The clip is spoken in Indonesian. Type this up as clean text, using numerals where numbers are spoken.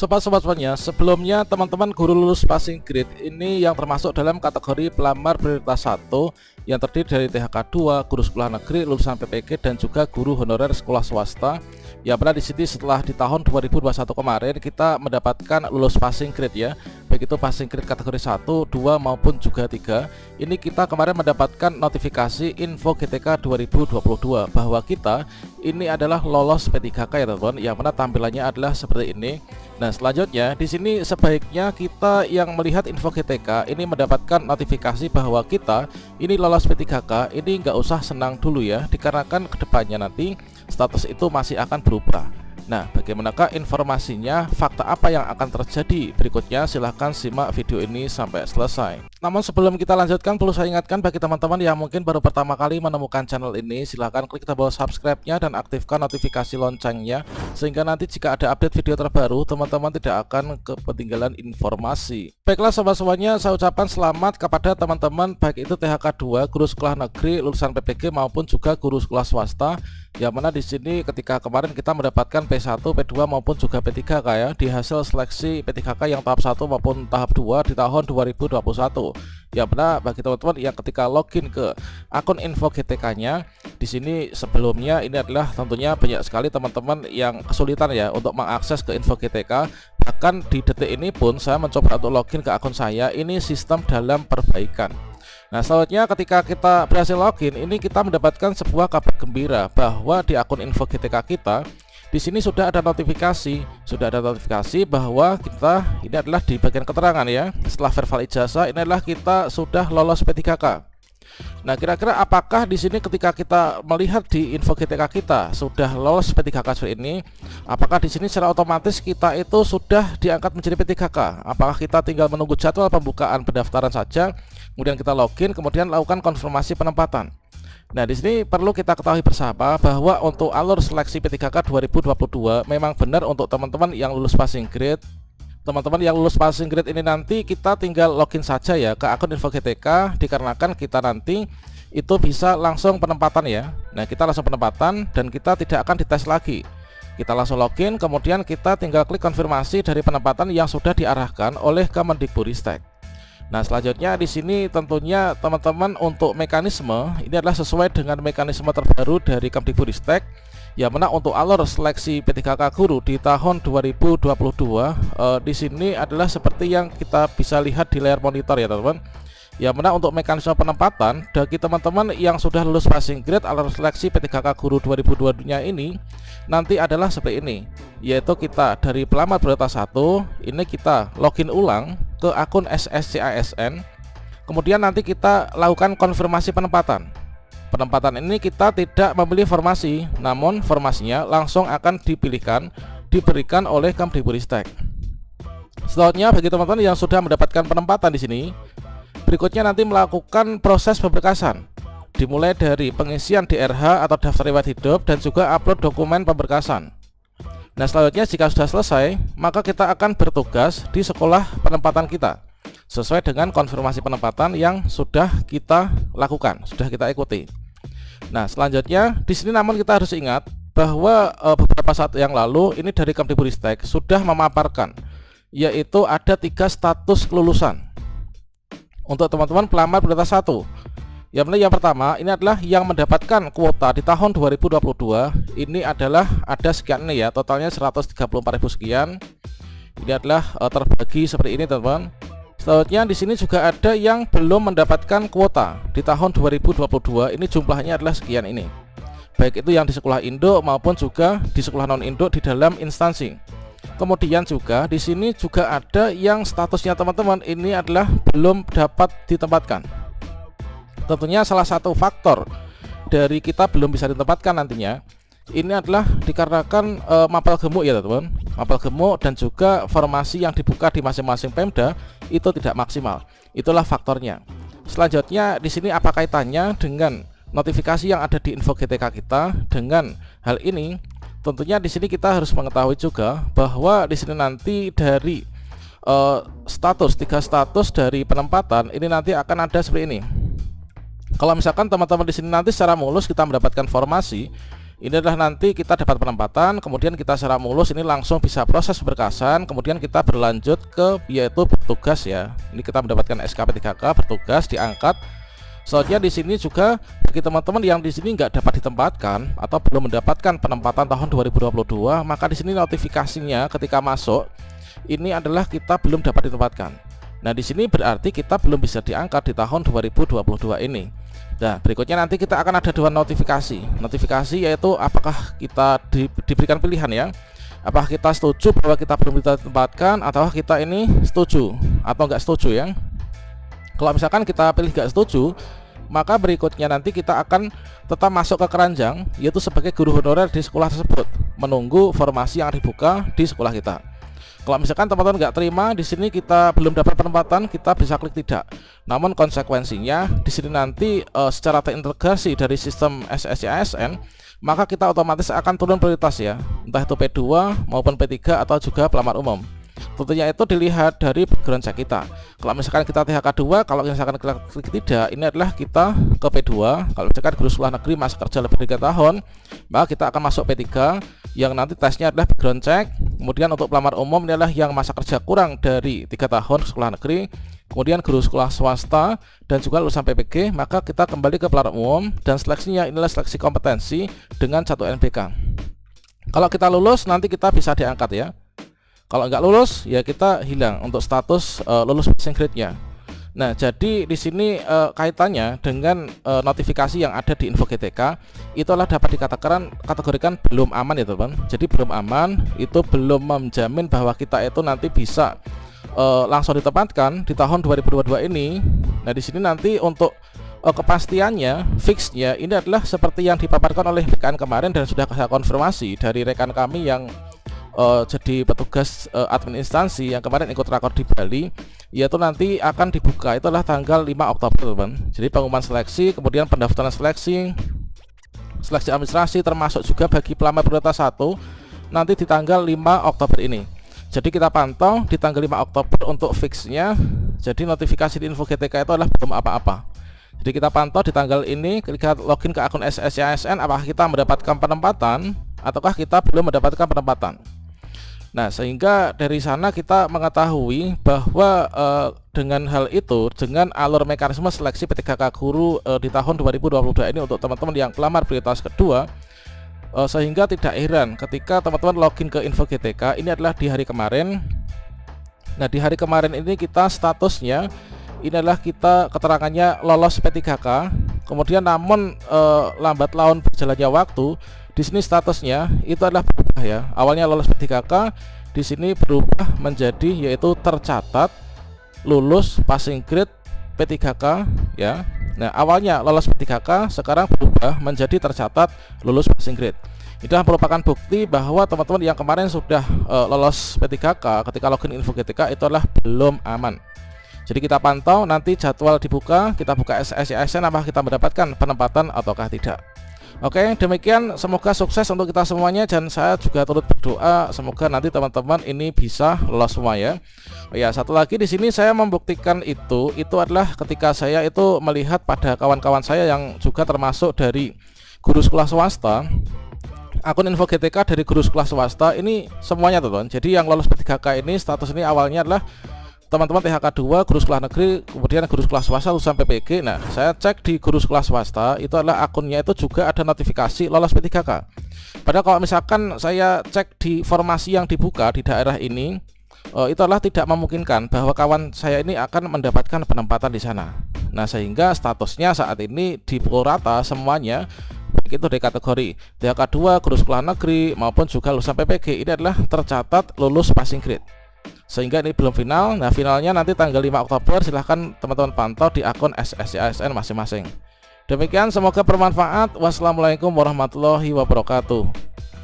Sobat-sobat sebelumnya teman-teman guru lulus passing grade ini yang termasuk dalam kategori pelamar prioritas 1 yang terdiri dari THK 2, guru sekolah negeri, lulusan PPG dan juga guru honorer sekolah swasta. Ya benar, di sini setelah di tahun 2021 kemarin kita mendapatkan lulus passing grade ya, baik itu passing grade kategori 1, 2 maupun juga 3. Ini kita kemarin mendapatkan notifikasi info GTK 2022 bahwa kita ini adalah lolos P3K ya teman-teman, yang mana tampilannya adalah seperti ini. Nah, selanjutnya di sini sebaiknya kita yang melihat info GTK ini mendapatkan notifikasi bahwa kita ini lolos P3K, ini nggak usah senang dulu ya, dikarenakan kedepannya nanti status itu masih akan berubah. Nah, bagaimanakah informasinya, fakta apa yang akan terjadi berikutnya, silahkan simak video ini sampai selesai. Namun sebelum kita lanjutkan, perlu saya ingatkan bagi teman-teman yang mungkin baru pertama kali menemukan channel ini, silahkan klik tombol subscribe-nya dan aktifkan notifikasi loncengnya, sehingga nanti jika ada update video terbaru, teman-teman tidak akan ketinggalan informasi. Baiklah sobat-sobatnya, saya ucapkan selamat kepada teman-teman baik itu THK 2, guru sekolah negeri, lulusan PPG maupun juga guru sekolah swasta, yang mana di sini ketika kemarin kita mendapatkan P1, P2 maupun juga P3K ya, di hasil seleksi P3K yang tahap 1 maupun tahap 2 di tahun 2021. Ya benar, bagi teman-teman yang ketika login ke akun info GTK-nya, di sini sebelumnya ini adalah tentunya banyak sekali teman-teman yang kesulitan ya untuk mengakses ke info GTK. Bahkan di detik ini pun saya mencoba untuk login ke akun saya, ini sistem dalam perbaikan. Nah, selanjutnya ketika kita berhasil login, ini kita mendapatkan sebuah kabar gembira bahwa di akun info GTK kita di sini sudah ada notifikasi bahwa kita ini adalah di bagian keterangan ya. Setelah verbal ijazah, ini adalah kita sudah lolos P3K. Nah, kira-kira apakah di sini ketika kita melihat di info GTK kita sudah lolos P3K seperti ini, apakah di sini secara otomatis kita itu sudah diangkat menjadi P3K? Apakah kita tinggal menunggu jadwal pembukaan pendaftaran saja, kemudian kita login, kemudian lakukan konfirmasi penempatan? Nah, di sini perlu kita ketahui bersama bahwa untuk alur seleksi P3K 2022 memang benar untuk teman-teman yang lulus passing grade. Teman-teman yang lulus passing grade ini nanti kita tinggal login saja ya ke akun info GTK, dikarenakan kita nanti itu bisa langsung penempatan ya. Nah, kita langsung penempatan dan kita tidak akan dites lagi. Kita langsung login, kemudian kita tinggal klik konfirmasi dari penempatan yang sudah diarahkan oleh Kemendikbudristek. Nah, selanjutnya di sini tentunya teman-teman untuk mekanisme ini adalah sesuai dengan mekanisme terbaru dari Kemendikbudristek, yang mana untuk alur seleksi P3K guru di tahun 2022 di sini adalah seperti yang kita bisa lihat di layar monitor ya teman-teman. Yang mana untuk mekanisme penempatan bagi teman-teman yang sudah lulus passing grade alur seleksi P3K guru 2022-nya ini nanti adalah seperti ini, yaitu kita dari pelamar prioritas 1 ini kita login ulang ke akun SSCASN, kemudian nanti kita lakukan konfirmasi penempatan. Penempatan ini kita tidak memilih formasi, namun formasinya langsung akan diberikan oleh Kemendikbudristek. Selanjutnya bagi teman-teman yang sudah mendapatkan penempatan di sini, berikutnya nanti melakukan proses pemberkasan, dimulai dari pengisian DRH atau daftar riwayat hidup dan juga upload dokumen pemberkasan. Nah, selanjutnya jika sudah selesai, maka kita akan bertugas di sekolah penempatan kita sesuai dengan konfirmasi penempatan yang sudah kita lakukan, sudah kita ikuti. Nah, selanjutnya di sini namun kita harus ingat bahwa beberapa saat yang lalu ini dari Kemendikbudristek sudah memaparkan, yaitu ada 3 status kelulusan untuk teman-teman pelamar prioritas 1. Yang pertama ini adalah yang mendapatkan kuota di tahun 2022 ini adalah ada sekian nih ya, totalnya 134.000 sekian. Ini adalah terbagi seperti ini teman-teman. Selanjutnya di sini juga ada yang belum mendapatkan kuota di tahun 2022, ini jumlahnya adalah sekian ini. Baik itu yang di sekolah induk maupun juga di sekolah non induk di dalam instansi. Kemudian juga di sini juga ada yang statusnya teman-teman ini adalah belum dapat ditempatkan. Tentunya salah satu faktor dari kita belum bisa ditempatkan nantinya ini adalah dikarenakan mapel gemuk ya teman-teman, mapel gemuk dan juga formasi yang dibuka di masing-masing Pemda itu tidak maksimal. Itulah faktornya. Selanjutnya di sini apa kaitannya dengan notifikasi yang ada di info GTK kita dengan hal ini? Tentunya di sini kita harus mengetahui juga bahwa di sini nanti dari status 3 status dari penempatan ini nanti akan ada seperti ini. Kalau misalkan teman-teman di sini nanti secara mulus kita mendapatkan formasi, Ini adalah nanti kita dapat penempatan, kemudian kita secara mulus ini langsung bisa proses berkasan, kemudian kita berlanjut ke yaitu bertugas ya. Ini kita mendapatkan SKP 3K bertugas diangkat. Selanjutnya di sini juga bagi teman-teman yang di sini nggak dapat ditempatkan atau belum mendapatkan penempatan tahun 2022, maka di sini notifikasinya ketika masuk ini adalah kita belum dapat ditempatkan. Nah, di sini berarti kita belum bisa diangkat di tahun 2022 ini. Nah, berikutnya nanti kita akan ada dua notifikasi. Notifikasi yaitu apakah kita diberikan pilihan ya. Apakah kita setuju bahwa kita belum ditempatkan, atau kita ini setuju atau enggak setuju ya. Kalau misalkan kita pilih enggak setuju, maka berikutnya nanti kita akan tetap masuk ke keranjang yaitu sebagai guru honorer di sekolah tersebut, menunggu formasi yang dibuka di sekolah kita. Kalau misalkan teman-teman nggak terima di sini kita belum dapat penempatan, kita bisa klik tidak. Namun konsekuensinya di sini nanti secara terintegrasi dari sistem SSC ASN, maka kita otomatis akan turun prioritas ya, entah itu P2 maupun P3 atau juga pelamar umum. Tentunya itu dilihat dari background check kita. Kalau misalkan kita THK 2, kalau misalkan klik tidak, ini adalah kita ke P2. Kalau misalkan guru sekolah negeri masa kerja lebih dari 3 tahun, maka kita akan masuk P3 yang nanti tesnya adalah background check. Kemudian untuk pelamar umum ini adalah yang masa kerja kurang dari 3 tahun sekolah negeri. Kemudian guru sekolah swasta dan juga lulusan PPG, maka kita kembali ke pelamar umum dan seleksinya inilah seleksi kompetensi dengan 1 NBK. Kalau kita lulus nanti kita bisa diangkat ya. Kalau nggak lulus ya kita hilang untuk status lulus passing grade-nya. Nah, jadi di sini kaitannya dengan notifikasi yang ada di info GTK itulah dapat dikategorikan belum aman ya teman. Jadi belum aman itu belum menjamin bahwa kita itu nanti bisa langsung ditempatkan di tahun 2022 ini. Nah, di sini nanti untuk kepastiannya, fixnya ini adalah seperti yang dipaparkan oleh rekan kemarin dan sudah saya konfirmasi dari rekan kami yang jadi petugas admin instansi yang kemarin ikut rakor di Bali, yaitu nanti akan dibuka itulah tanggal 5 Oktober teman. Jadi pengumuman seleksi, kemudian pendaftaran seleksi administrasi termasuk juga bagi pelamar prioritas 1 nanti di tanggal 5 Oktober ini. Jadi kita pantau di tanggal 5 Oktober untuk fixnya. Jadi notifikasi di info GTK itu adalah belum apa-apa. Jadi kita pantau di tanggal ini, ketika login ke akun SSC ASN apakah kita mendapatkan penempatan ataukah kita belum mendapatkan penempatan. Nah, sehingga dari sana kita mengetahui bahwa dengan hal itu, dengan alur mekanisme seleksi P3K guru di tahun 2022 ini untuk teman-teman yang pelamar prioritas kedua, sehingga tidak heran ketika teman-teman login ke info GTK ini adalah di hari kemarin. Nah, di hari kemarin ini kita statusnya ini adalah kita keterangannya lolos P3K, kemudian namun lambat laun berjalannya waktu. Di sini statusnya itu adalah berubah ya. Awalnya lolos P3K, di sini berubah menjadi yaitu tercatat lulus passing grade P3K ya. Nah, awalnya lolos P3K, sekarang berubah menjadi tercatat lulus passing grade. Itu merupakan bukti bahwa teman-teman yang kemarin sudah lolos P3K ketika login info GTK itu adalah belum aman. Jadi kita pantau nanti jadwal dibuka, kita buka SSC ASN apakah kita mendapatkan penempatan ataukah tidak. Oke, demikian semoga sukses untuk kita semuanya dan saya juga turut berdoa semoga nanti teman-teman ini bisa lolos semua ya. Oh ya, satu lagi di sini saya membuktikan itu adalah ketika saya itu melihat pada kawan-kawan saya yang juga termasuk dari guru sekolah swasta. Akun info GTK dari guru sekolah swasta ini semuanya teman. Jadi yang lolos P3K ini status ini awalnya adalah teman-teman THK 2 guru sekolah negeri, kemudian guru sekolah swasta lulusan PPG. Nah, saya cek di guru sekolah swasta itu adalah akunnya itu juga ada notifikasi lolos P3K. Padahal kalau misalkan saya cek di formasi yang dibuka di daerah ini, itu adalah tidak memungkinkan bahwa kawan saya ini akan mendapatkan penempatan di sana. Nah, sehingga statusnya saat ini dipukul rata semuanya, baik itu dari kategori THK 2 guru sekolah negeri maupun juga lulusan PPG ini adalah tercatat lulus passing grade. Sehingga ini belum final. Nah, finalnya nanti tanggal 5 Oktober. Silahkan teman-teman pantau di akun SSC ASN masing-masing. Demikian, semoga bermanfaat. Wassalamualaikum warahmatullahi wabarakatuh.